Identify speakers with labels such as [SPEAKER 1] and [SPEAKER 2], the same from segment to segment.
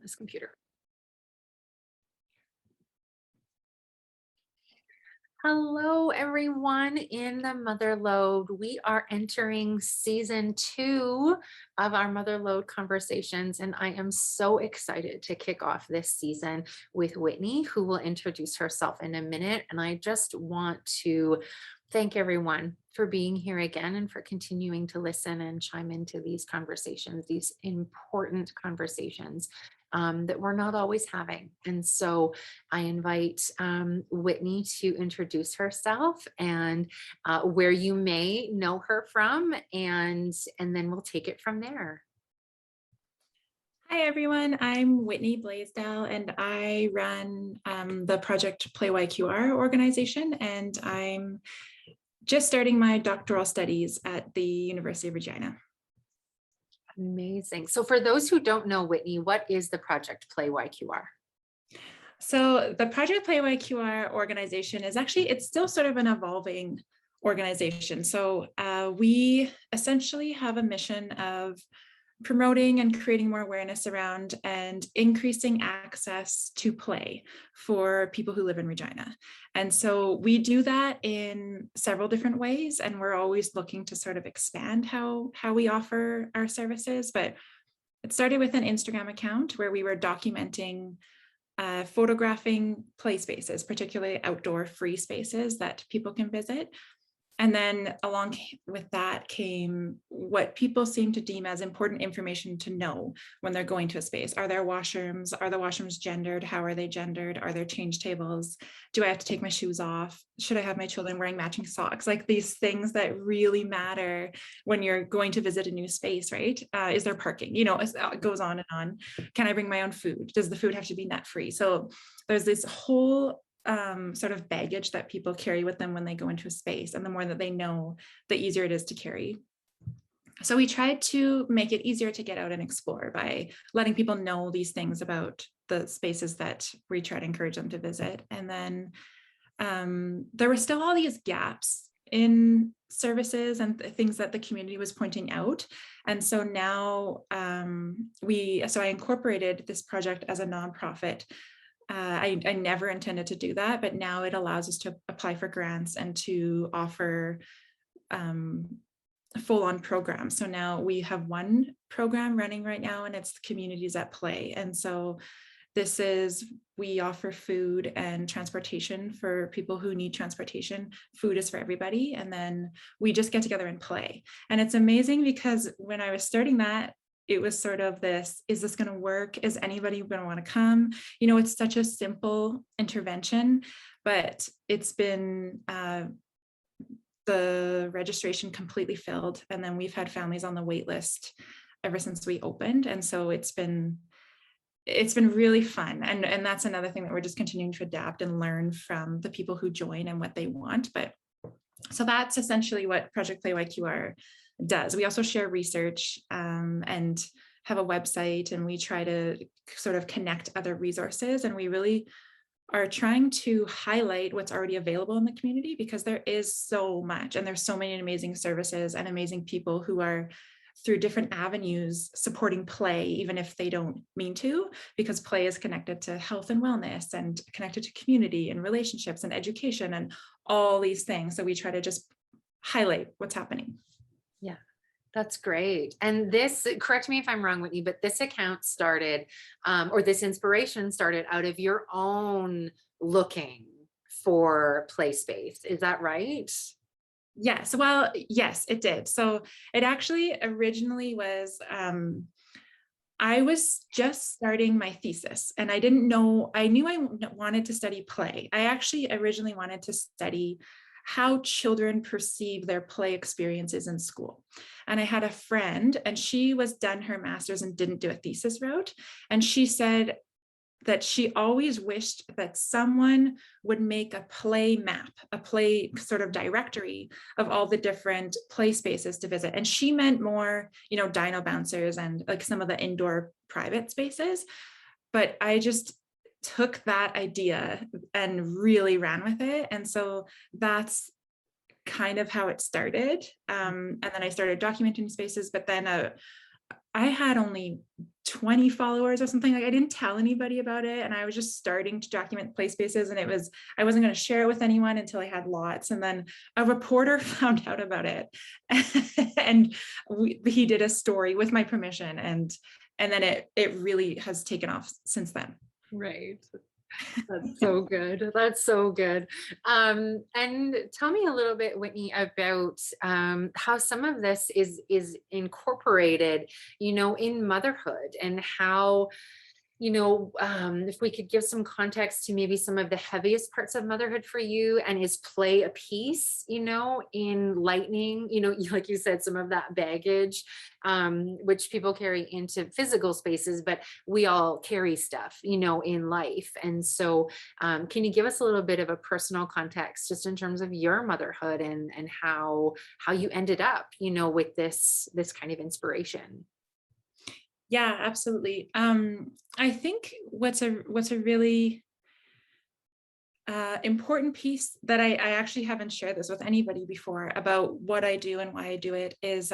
[SPEAKER 1] this computer. Hello, everyone in the Motherload. We are entering season 2 of our Motherload conversations, and I am so excited to kick off this season with Whitney, who will introduce herself in a minute. And I just want to thank everyone for being here again and for continuing to listen and chime into these conversations, these important conversations that we're not always having. And so I invite Whitney to introduce herself and where you may know her from, and then we'll take it from there.
[SPEAKER 2] Hi, everyone. I'm Whitney Blaisdell, and I run the project Playyqr organization, and I'm just starting my doctoral studies at the University of Regina.
[SPEAKER 1] Amazing. So for those who don't know, Whitney, what is the project Playyqr?
[SPEAKER 2] So the project Playyqr organization is actually, it's still sort of an evolving organization. So we essentially have a mission of promoting and creating more awareness around and increasing access to play for people who live in Regina. And so we do that in several different ways, and we're always looking to sort of expand how we offer our services. But it started with an Instagram account where we were documenting photographing play spaces, particularly outdoor free spaces that people can visit. And then along with that came what people seem to deem as important information to know when they're going to a space. Are there washrooms? Are the washrooms gendered? How are they gendered? Are there change tables? Do I have to take my shoes off? Should I have my children wearing matching socks? Like these things that really matter when you're going to visit a new space, right? Is there parking? You know, it goes on and on. Can I bring my own food? Does the food have to be net free? So there's this whole sort of baggage that people carry with them when they go into a space, and the more that they know, the easier it is to carry. So we tried to make it easier to get out and explore by letting people know these things about the spaces that we try to encourage them to visit. And then there were still all these gaps in services and things that the community was pointing out. And so now so I incorporated this project as a nonprofit. I never intended to do that, but now it allows us to apply for grants and to offer full-on programs. So now we have one program running right now, and it's Communities at Play. And so we offer food and transportation for people who need transportation. Food is for everybody. And then we just get together and play. And it's amazing because when I was starting that, it was sort of this, is this going to work? Is anybody going to want to come? You know, it's such a simple intervention, but it's been the registration completely filled. And then we've had families on the wait list ever since we opened. And so it's been really fun. And that's another thing that we're just continuing to adapt and learn from the people who join and what they want. But so that's essentially what Project Playyqr does. We also share research and have a website, and we try to sort of connect other resources. And we really are trying to highlight what's already available in the community, because there is so much, and there's so many amazing services and amazing people who are through different avenues supporting play, even if they don't mean to, because play is connected to health and wellness and connected to community and relationships and education and all these things. So we try to just highlight what's happening.
[SPEAKER 1] Yeah, that's great. And this, correct me if I'm wrong, Whitney, but this account started, or this inspiration started out of your own looking for play space. Is that right?
[SPEAKER 2] Yes. Well, yes, it did. So it actually originally was, I was just starting my thesis, and I didn't know, I knew I wanted to study play. I actually originally wanted to study how children perceive their play experiences in school. And I had a friend, and she was done her master's and didn't do a thesis route. And she said that she always wished that someone would make a play map, a play sort of directory of all the different play spaces to visit. And she meant more, you know, dino bouncers and like some of the indoor private spaces. But I just took that idea and really ran with it. And so that's kind of how it started. And then I started documenting spaces, but then I had only 20 followers or something. Like, I didn't tell anybody about it. And I was just starting to document play spaces. And I wasn't going to share it with anyone until I had lots. And then a reporter found out about it. And he did a story with my permission. And then it really has taken off since then.
[SPEAKER 1] Right. That's so good. That's so good. And tell me a little bit, Whitney, about how some of this is incorporated, in motherhood, and how, if we could give some context to maybe some of the heaviest parts of motherhood for you, and is play a piece, in lightening, like you said, some of that baggage, which people carry into physical spaces, but we all carry stuff, in life. And so, can you give us a little bit of a personal context just in terms of your motherhood, and how you ended up, with this kind of inspiration?
[SPEAKER 2] Yeah, absolutely. I think what's a really important piece that I actually haven't shared this with anybody before about what I do and why I do it is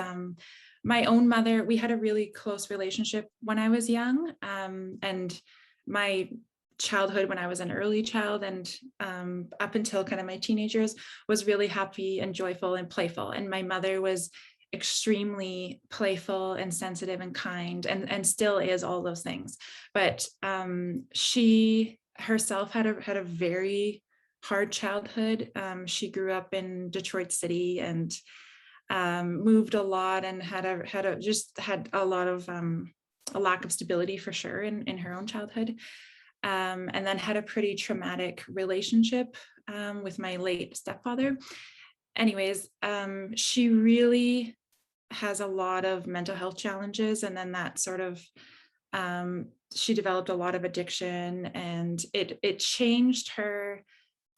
[SPEAKER 2] my own mother. We had a really close relationship when I was young, and my childhood when I was an early child, and up until kind of my teenagers, was really happy and joyful and playful. And my mother was extremely playful and sensitive and kind, and still is all those things. But she herself had a very hard childhood. She grew up in Detroit City and moved a lot, and had a lot of a lack of stability for sure in her own childhood. And then had a pretty traumatic relationship with my late stepfather. Anyways, she really has a lot of mental health challenges, and then that sort of she developed a lot of addiction, and it changed her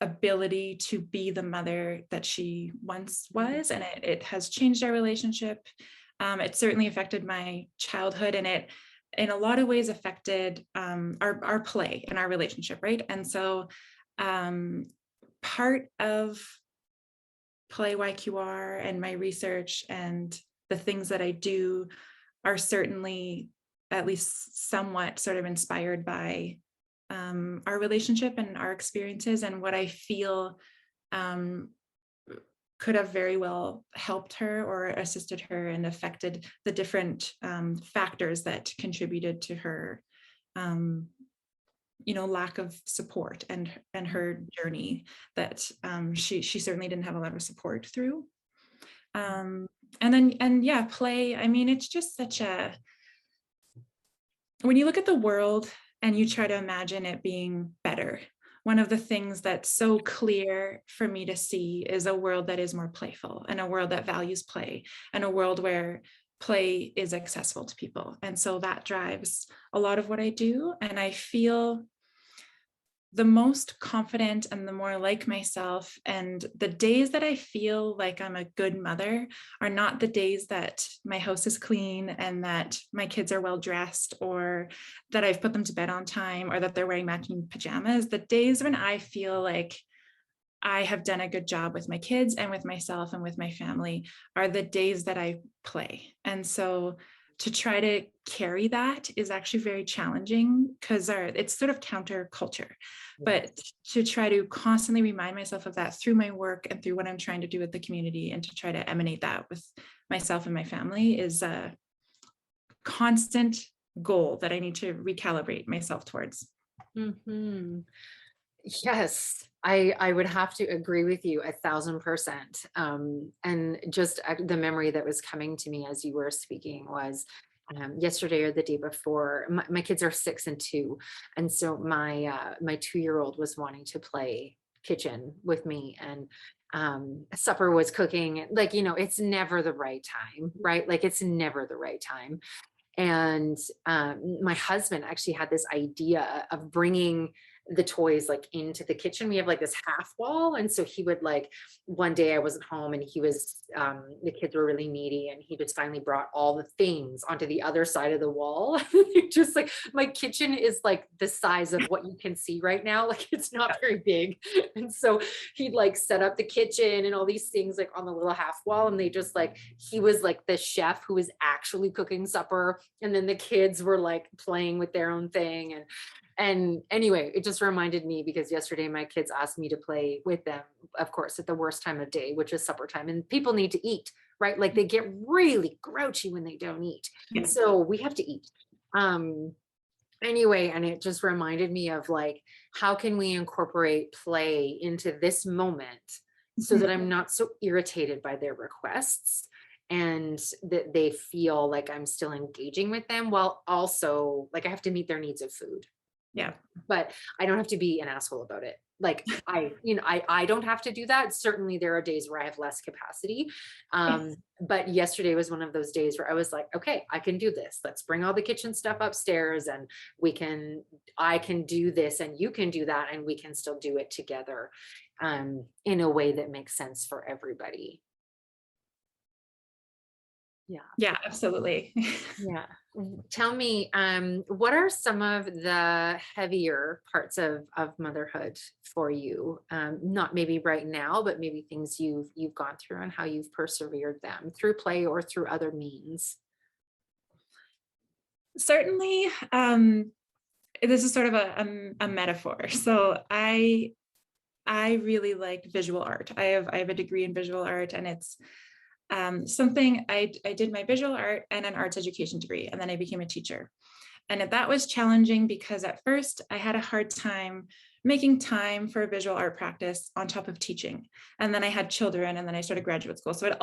[SPEAKER 2] ability to be the mother that she once was, and it has changed our relationship. It certainly affected my childhood, and it in a lot of ways affected our play and our relationship, right? And so part of Playyqr and my research and the things that I do are certainly at least somewhat sort of inspired by our relationship and our experiences, and what I feel could have very well helped her or assisted her and affected the different factors that contributed to her lack of support and her journey that she certainly didn't have a lot of support through. And yeah, play, I mean, it's just such a, when you look at the world and you try to imagine it being better, one of the things that's so clear for me to see is a world that is more playful, and a world that values play, and a world where play is accessible to people. And so that drives a lot of what I do. And I feel the most confident and the more like myself, and the days that I feel like I'm a good mother are not the days that my house is clean and that my kids are well dressed, or that I've put them to bed on time, or that they're wearing matching pajamas. The days when I feel like I have done a good job with my kids and with myself and with my family are the days that I play. And so to try to carry that is actually very challenging, because it's sort of counterculture. But to try to constantly remind myself of that through my work and through what I'm trying to do with the community, and to try to emanate that with myself and my family, is a constant goal that I need to recalibrate myself towards.
[SPEAKER 1] Mm-hmm. Yes, I would have to agree with you 1,000%. And just the memory that was coming to me as you were speaking was yesterday or the day before. My kids are 6 and 2, and so my 2-year-old was wanting to play kitchen with me, and supper was cooking. Like, it's never the right time, right? Like, it's never the right time. And my husband actually had this idea of bringing the toys like into the kitchen. We have like this half wall. And so he would like, one day I wasn't home and he was, the kids were really needy and he just finally brought all the things onto the other side of the wall. Just like my kitchen is like the size of what you can see right now. Like it's not very big. And so he'd like set up the kitchen and all these things like on the little half wall. And they just like, he was like the chef who was actually cooking supper. And then the kids were like playing with their own thing. And anyway, it just reminded me because yesterday my kids asked me to play with them, of course, at the worst time of day, which is supper time. And people need to eat, right? Like they get really grouchy when they don't eat.
[SPEAKER 2] Yeah.
[SPEAKER 1] So we have to eat. Anyway, and it just reminded me of like, how can we incorporate play into this moment so that I'm not so irritated by their requests and that they feel like I'm still engaging with them while also like I have to meet their needs of food,
[SPEAKER 2] Yeah.
[SPEAKER 1] but I don't have to be an asshole about it. Like I don't have to do that. Certainly there are days where I have less capacity.
[SPEAKER 2] Yes.
[SPEAKER 1] But yesterday was one of those days where I was like, okay, I can do this. Let's bring all the kitchen stuff upstairs and I can do this and you can do that and we can still do it together in a way that makes sense for everybody. Yeah.
[SPEAKER 2] Yeah, absolutely.
[SPEAKER 1] Yeah. Tell me, what are some of the heavier parts of motherhood for you? Not maybe right now, but maybe things you've gone through and how you've persevered them through play or through other means.
[SPEAKER 2] Certainly, this is sort of a metaphor. So I really like visual art. I have a degree in visual art, and it's something I did my visual art and an arts education degree, and then I became a teacher. And that was challenging because at first I had a hard time making time for visual art practice on top of teaching. And then I had children, and then I started graduate school. So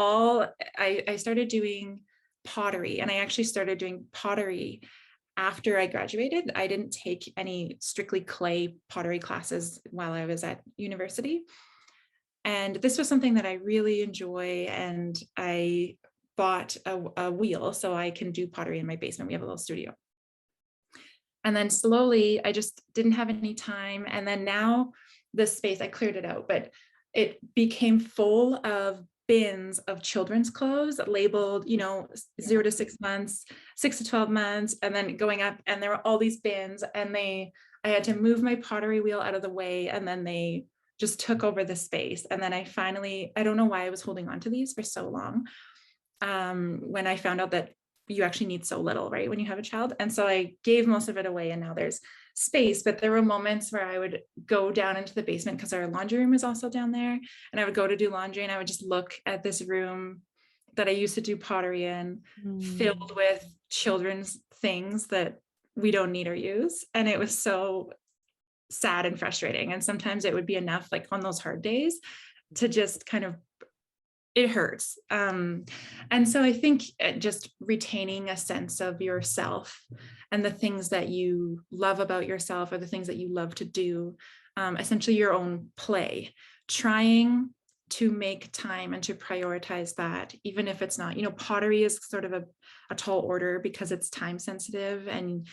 [SPEAKER 2] I started doing pottery, and I actually started doing pottery after I graduated. I didn't take any strictly clay pottery classes while I was at university. And this was something that I really enjoy. And I bought a wheel so I can do pottery in my basement. We have a little studio. And then slowly, I just didn't have any time. And then now the space, I cleared it out, but it became full of bins of children's clothes labeled, 0 to 6 months, 6 to 12 months, and then going up. And there were all these bins, and I had to move my pottery wheel out of the way. And then they just took over the space. And then I don't know why I was holding on to these for so long. When I found out that you actually need so little, right, when you have a child. And so I gave most of it away, and now there's space. But there were moments where I would go down into the basement because our laundry room is also down there. And I would go to do laundry, and I would just look at this room that I used to do pottery in, filled with children's things that we don't need or use. And it was so sad and frustrating. And sometimes it would be enough, like on those hard days, to just kind of, it hurts. And so I think just retaining a sense of yourself and the things that you love about yourself, or the things that you love to do, essentially your own play, trying to make time and to prioritize that, even if it's not, pottery is sort of a tall order because it's time sensitive, and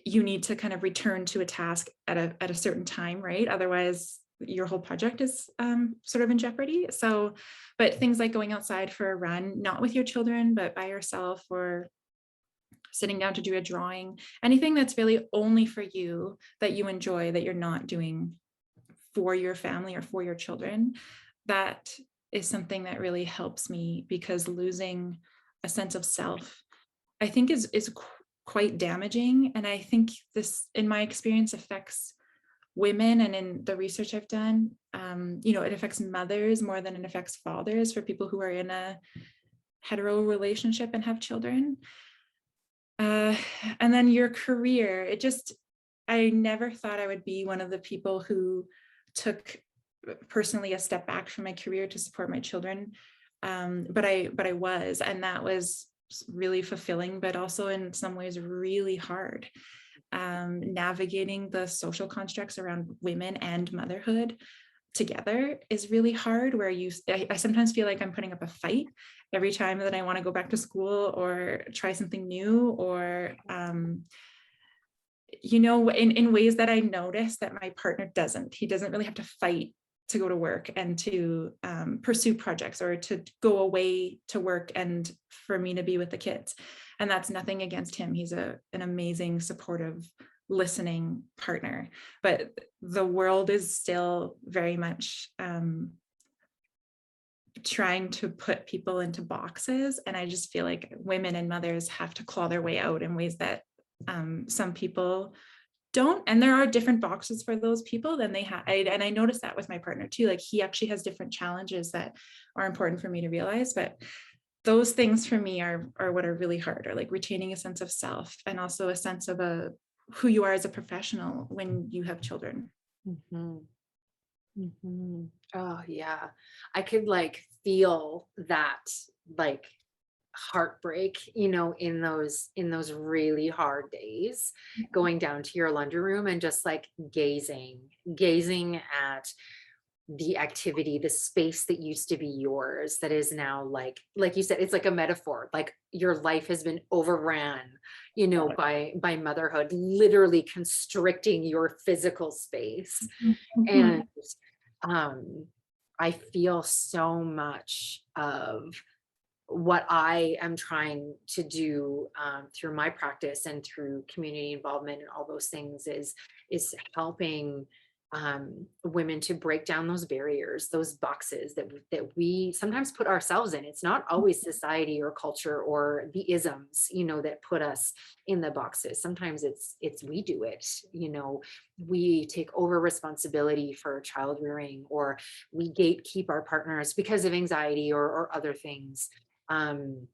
[SPEAKER 2] you need to kind of return to a task at a certain time, right? Otherwise, your whole project is sort of in jeopardy. So, but things like going outside for a run, not with your children, but by yourself, or sitting down to do a drawing, anything that's really only for you, that you enjoy, that you're not doing for your family or for your children, that is something that really helps me, because losing a sense of self, I think is quite damaging. And I think this, in my experience, affects women. And in the research I've done, it affects mothers more than it affects fathers, for people who are in a hetero relationship and have children. And then your career, I never thought I would be one of the people who took personally a step back from my career to support my children. But I was, and that was really fulfilling, but also in some ways really hard. Navigating the social constructs around women and motherhood together is really hard, where I sometimes feel like I'm putting up a fight every time that I want to go back to school or try something new, or in ways that I notice that my partner doesn't. He doesn't really have to fight to go to work and to pursue projects, or to go away to work and for me to be with the kids. And that's nothing against him. He's an amazing, supportive, listening partner. But the world is still very much trying to put people into boxes. And I just feel like women and mothers have to claw their way out in ways that some people don't. And there are different boxes for those people than they have. And I noticed that with my partner too. Like, he actually has different challenges that are important for me to realize. But those things for me are what are really hard, or like retaining a sense of self, and also a sense of who you are as a professional when you have children.
[SPEAKER 1] Mhm. Mhm. Oh yeah. I could like feel that like heartbreak, in those really hard days, going down to your laundry room and just like gazing at the activity, the space that used to be yours that is now like you said, it's like a metaphor. Like your life has been overran, by motherhood, literally constricting your physical space. And
[SPEAKER 2] Mhm.
[SPEAKER 1] um, I feel so much of what I am trying to do through my practice and through community involvement and all those things is helping women to break down those barriers, those boxes that we sometimes put ourselves in. It's not always society or culture or the isms, that put us in the boxes. Sometimes it's we do it. We take over responsibility for child rearing, or we gatekeep our partners because of anxiety or other things. um,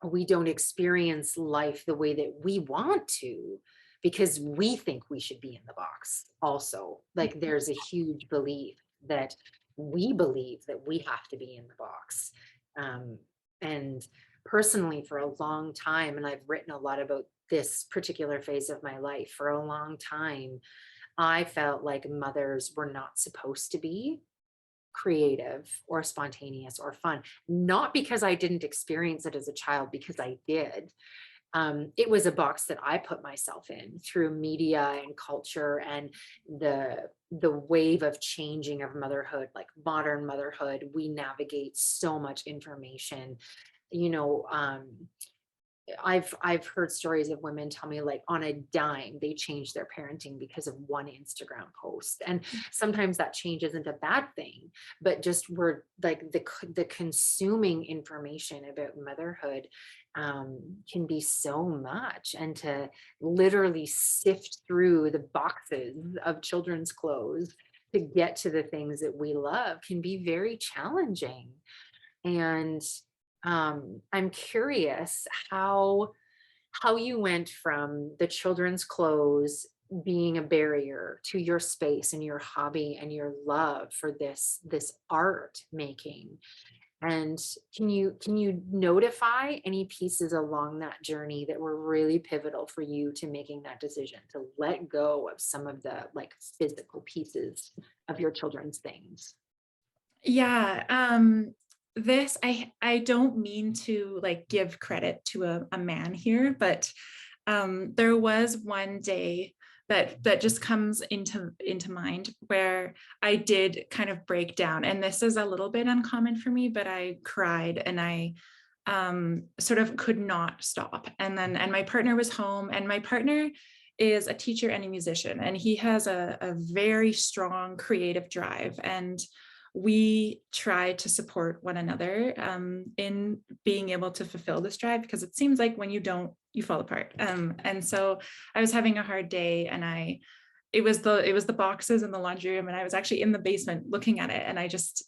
[SPEAKER 1] we don't experience life the way that we want to because we think we should be in the box also. Like there's a huge belief that we believe that we have to be in the box. And personally, for a long time, and I've written a lot about this particular phase of my life, for a long time I felt like mothers were not supposed to be creative or spontaneous or fun, not because I didn't experience it as a child, because I did. It was a box that I put myself in through media and culture and the wave of changing of motherhood, like modern motherhood. We navigate so much information, you know. I've heard stories of women tell me, like, on a dime they changed their parenting because of one Instagram post. And sometimes that change isn't a bad thing, but just we're like the consuming information about motherhood can be so much. And to literally sift through the boxes of children's clothes to get to the things that we love can be very challenging. And I'm curious how you went from the children's clothes being a barrier to your space and your hobby and your love for this art making. And can you notify any pieces along that journey that were really pivotal for you to making that decision to let go of some of the like physical pieces of your children's things?
[SPEAKER 2] Yeah. This I don't mean to like give credit to a man here, but there was one day that just comes into mind where I did kind of break down, and this is a little bit uncommon for me, but I cried and I sort of could not stop. And my partner was home, and my partner is a teacher and a musician, and he has a very strong creative drive. And we try to support one another in being able to fulfill this drive, because it seems like when you don't, you fall apart. And so I was having a hard day, and it was the boxes in the laundry room, and I was actually in the basement looking at it, and I just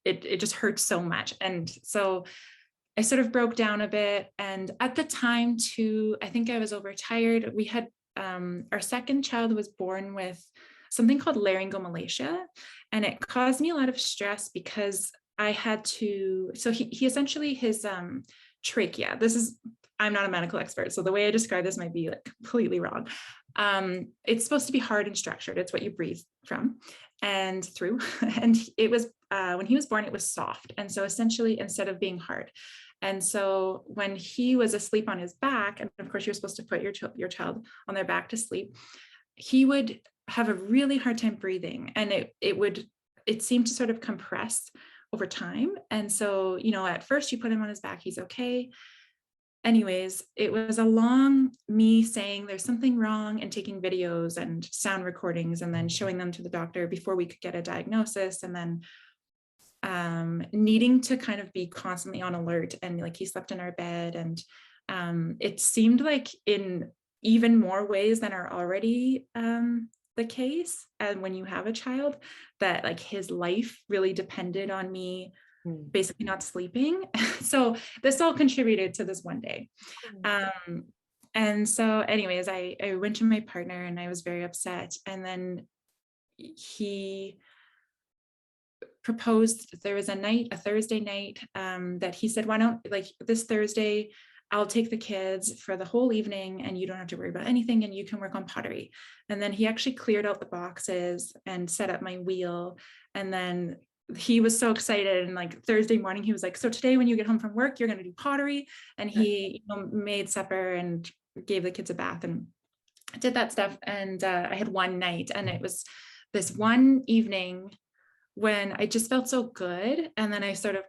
[SPEAKER 2] it just hurt so much. And so I sort of broke down a bit. And at the time too, I think I was overtired. We had our second child was born with something called laryngomalacia, and it caused me a lot of stress because I had to, so he essentially, his trachea, I'm not a medical expert, so the way I describe this might be like completely wrong. It's supposed to be hard and structured. It's what you breathe from and through. And it was when he was born, it was soft. And so essentially, instead of being hard. And so when he was asleep on his back, and of course you're supposed to put your child on their back to sleep, he would have a really hard time breathing, and it seemed to sort of compress over time. And so, at first you put him on his back, he's okay. Anyways, it was a long me saying there's something wrong and taking videos and sound recordings and then showing them to the doctor before we could get a diagnosis, and then needing to kind of be constantly on alert. And like, he slept in our bed, and it seemed like in even more ways than are already the case, and when you have a child, that like his life really depended on me basically not sleeping. So this all contributed to this one day. And so anyways, I went to my partner and I was very upset. And then he proposed, there was a Thursday night, that he said, why don't, like, this Thursday, I'll take the kids for the whole evening and you don't have to worry about anything and you can work on pottery. And then he actually cleared out the boxes and set up my wheel. And then he was so excited. And like Thursday morning, he was like, so today when you get home from work, you're going to do pottery. And he made supper and gave the kids a bath and did that stuff. And I had one night, and it was this one evening when I just felt so good. And then I sort of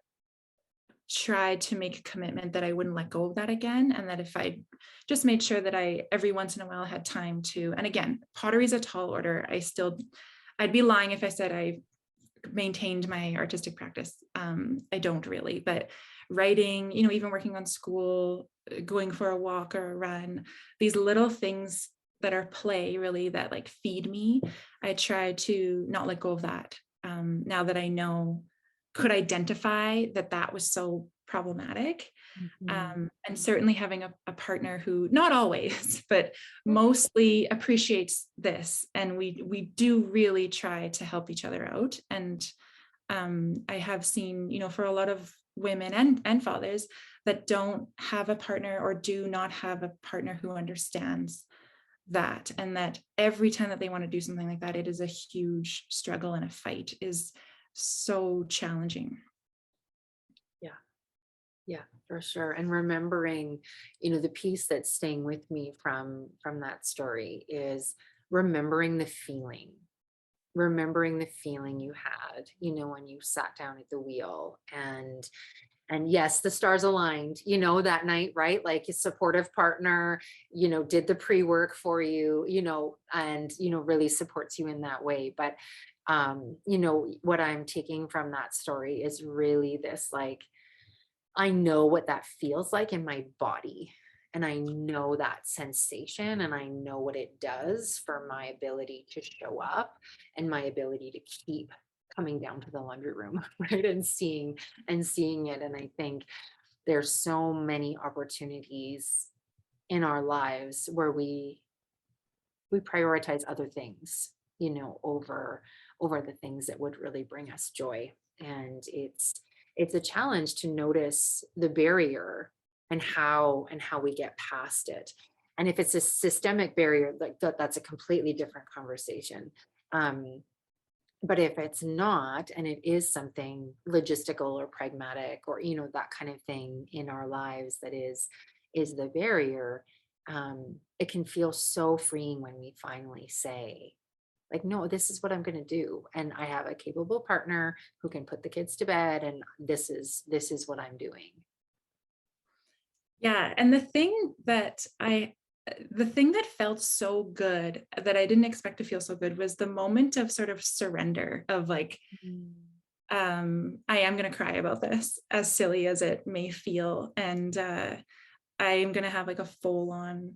[SPEAKER 2] tried to make a commitment that I wouldn't let go of that again. And that if I just made sure that I every once in a while had time to, and again, pottery is a tall order. I'd be lying if I said I maintained my artistic practice. I don't really, but writing, even working on school, going for a walk or a run, these little things that are play really that like feed me, I try to not let go of that. Now that I could identify that was so problematic. And certainly having a partner who, not always, but mostly appreciates this. And we do really try to help each other out. And I have seen, for a lot of women and fathers that don't have a partner or do not have a partner who understands that, and that every time that they want to do something like that, it is a huge struggle, and a fight is so challenging.
[SPEAKER 1] Yeah, for sure. And remembering, the piece that's staying with me from that story is remembering the feeling you had, when you sat down at the wheel, and yes, the stars aligned, that night, right? Like a supportive partner, did the pre-work for you, and, really supports you in that way. But, what I'm taking from that story is really this, like, I know what that feels like in my body. And I know that sensation, and I know what it does for my ability to show up and my ability to keep coming down to the laundry room, right? And seeing it. And I think there's so many opportunities in our lives where we prioritize other things, over the things that would really bring us joy. And it's a challenge to notice the barrier and how we get past it. And if it's a systemic barrier, like that's a completely different conversation. But if it's not, and it is something logistical or pragmatic, or that kind of thing in our lives that is the barrier, it can feel so freeing when we finally say, like, no, this is what I'm going to do, and I have a capable partner who can put the kids to bed, and this is what I'm doing.
[SPEAKER 2] Yeah. And the thing that felt so good, that I didn't expect to feel so good, was the moment of sort of surrender, of like, I am going to cry about this, as silly as it may feel. And I am going to have like a full on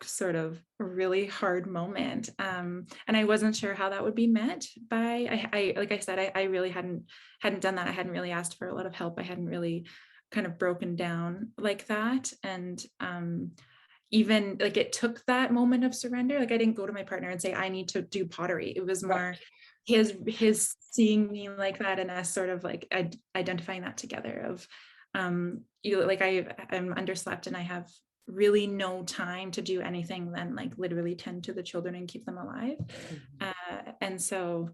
[SPEAKER 2] sort of really hard moment. And I wasn't sure how that would be met by, I like I said, I really hadn't done that. I hadn't really asked for a lot of help. I hadn't really kind of broken down like that. And even like, it took that moment of surrender. Like, I didn't go to my partner and say, I need to do pottery. It was more his seeing me like that, and us sort of like identifying that together of, like I'm underslept and I have really no time to do anything than like literally tend to the children and keep them alive. And so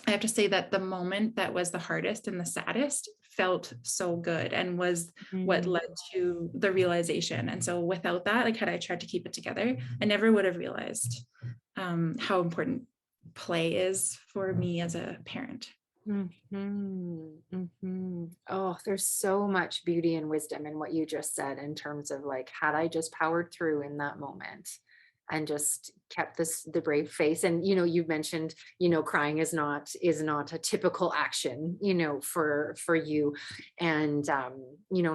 [SPEAKER 2] I have to say that the moment that was the hardest and the saddest felt so good and was what
[SPEAKER 1] Mm.
[SPEAKER 2] led to the realization. And so without that, like had I tried to keep it together, I never would have realized how important play is for me as a parent.
[SPEAKER 1] Oh, there's so much beauty and wisdom in what you just said in terms of like, had I just powered through in that moment and just kept the brave face. And you've mentioned, crying is not a typical action, for you. And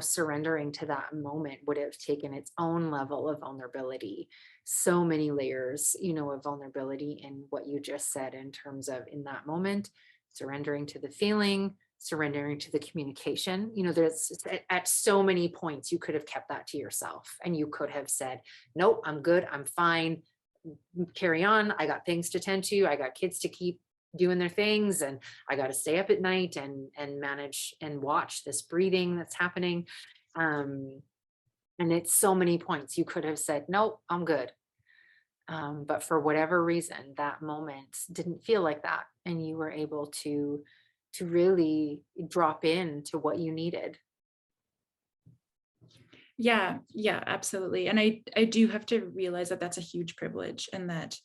[SPEAKER 1] surrendering to that moment would have taken its own level of vulnerability. So many layers, of vulnerability in what you just said in terms of in that moment surrendering to the feeling, surrendering to the communication. There's at so many points you could have kept that to yourself and you could have said, nope, I'm good, I'm fine, carry on. I got things to tend to, I got kids to keep doing their things, and I got to stay up at night and manage and watch this breathing that's happening. Um, and it's so many points you could have said, nope, I'm good. But for whatever reason, that moment didn't feel like that, and you were able to really drop in to what you needed.
[SPEAKER 2] Yeah, yeah, absolutely. And I do have to realize that that's a huge privilege, and that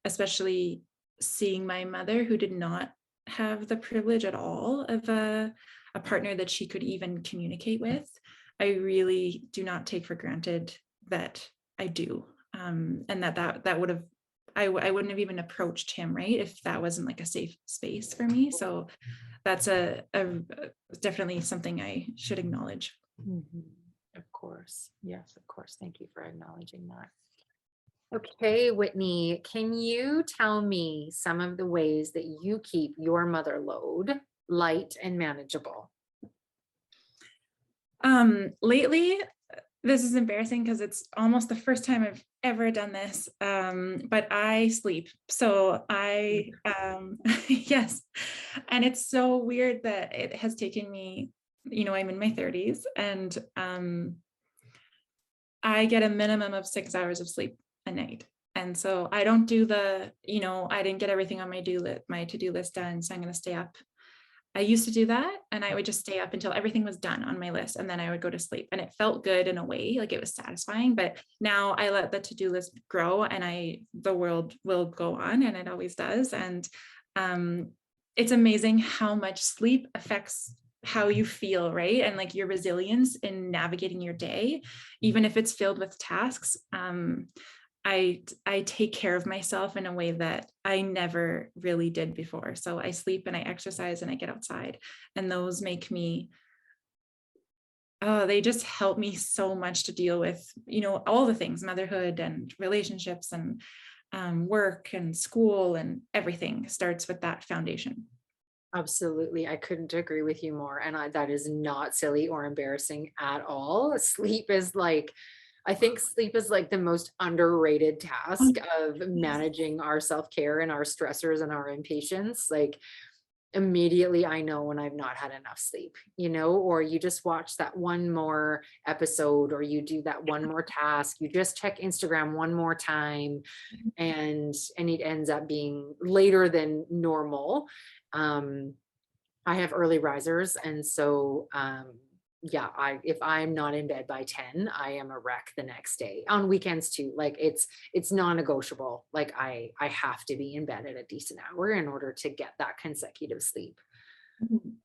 [SPEAKER 2] especially seeing my mother, who did not have the privilege at all of a partner that she could even communicate with, I really do not take for granted that I do. And that would have, I wouldn't have even approached him, right, if that wasn't like a safe space for me. So that's a definitely something I should acknowledge.
[SPEAKER 1] Mhm. Of course. Yes, of course. Thank you for acknowledging that. Okay, Whitney, can you tell me some of the ways that you keep your mother load light and manageable?
[SPEAKER 2] Lately, this is embarrassing because it's almost the first time I've ever done this. But I sleep. So I, yes. And it's so weird that it has taken me, I'm in my 30s, and I get a minimum of 6 hours of sleep a night. And so I don't do I didn't get everything on my to-do list done. So I'm going to stay up. I used to do that, and I would just stay up until everything was done on my list, and then I would go to sleep, and it felt good in a way, like it was satisfying. But now I let the to-do list grow, and the world will go on, and it always does. And um, it's amazing how much sleep affects how you feel, right? And like your resilience in navigating your day, even if it's filled with tasks. I take care of myself in a way that I never really did before. So I sleep and I exercise and I get outside, and those make me, oh, they just help me so much to deal with, all the things, motherhood and relationships and work and school, and everything starts with that foundation.
[SPEAKER 1] Absolutely. I couldn't agree with you more. And that is not silly or embarrassing at all. I think sleep is like the most underrated task of
[SPEAKER 2] Yes.
[SPEAKER 1] managing our self-care and our stressors and our impatience. Like immediately I know when I've not had enough sleep, or you just watch that one more episode, or you do that one more task, you just check Instagram one more time, and it ends up being later than normal. um I have early risers, and so yeah, if I'm not in bed by 10, I am a wreck the next day. On weekends too. Like it's non-negotiable. Like I have to be in bed at a decent hour in order to get that consecutive sleep.
[SPEAKER 2] Mhm.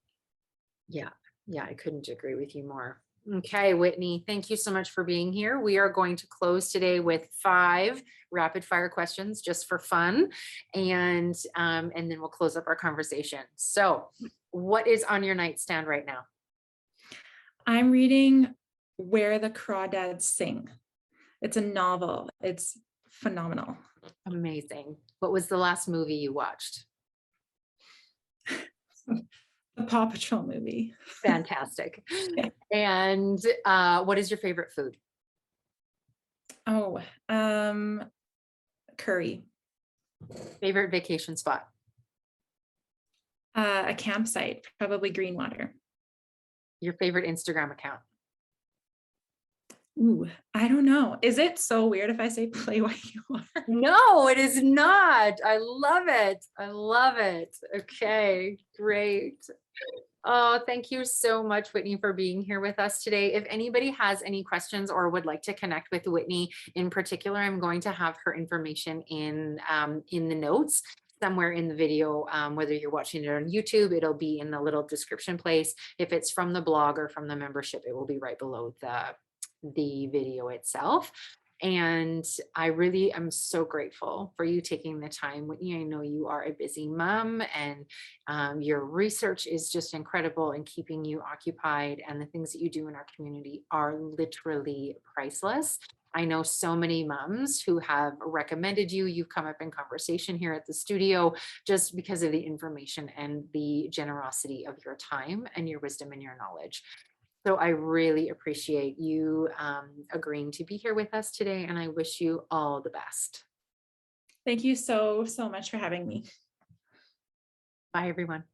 [SPEAKER 1] Yeah. Yeah, I couldn't agree with you more. Okay, Whitney, thank you so much for being here. We are going to close today with 5 rapid fire questions just for fun. And then we'll close up our conversation. So what is on your nightstand right now?
[SPEAKER 2] I'm reading Where the Crawdads Sing. It's a novel. It's phenomenal.
[SPEAKER 1] Amazing. What was the last movie you watched?
[SPEAKER 2] The Paw Patrol movie.
[SPEAKER 1] Fantastic.
[SPEAKER 2] Yeah.
[SPEAKER 1] And what is your favorite food?
[SPEAKER 2] Oh, curry.
[SPEAKER 1] Favorite vacation spot?
[SPEAKER 2] A campsite, probably Greenwater.
[SPEAKER 1] Your favorite Instagram account?
[SPEAKER 2] Ooh, I don't know. Is it so weird if I say Playyqr?
[SPEAKER 1] No, it is not. I love it. I love it. Okay, great. Oh, thank you so much, Whitney, for being here with us today. If anybody has any questions or would like to connect with Whitney in particular, I'm going to have her information in the notes somewhere in the video. Whether you're watching it on YouTube, it'll be in the little description place. If it's from the blog or from the membership, it will be right below the video itself. And I really am so grateful for you taking the time. Whitney, I know you are a busy mom, and your research is just incredible in keeping you occupied. And the things that you do in our community are literally priceless. I know so many moms who have recommended you. You've come up in conversation here at the studio just because of the information and the generosity of your time and your wisdom and your knowledge. So I really appreciate you agreeing to be here with us today, and I wish you all the best.
[SPEAKER 2] Thank you so, so much for having me.
[SPEAKER 1] Bye, everyone.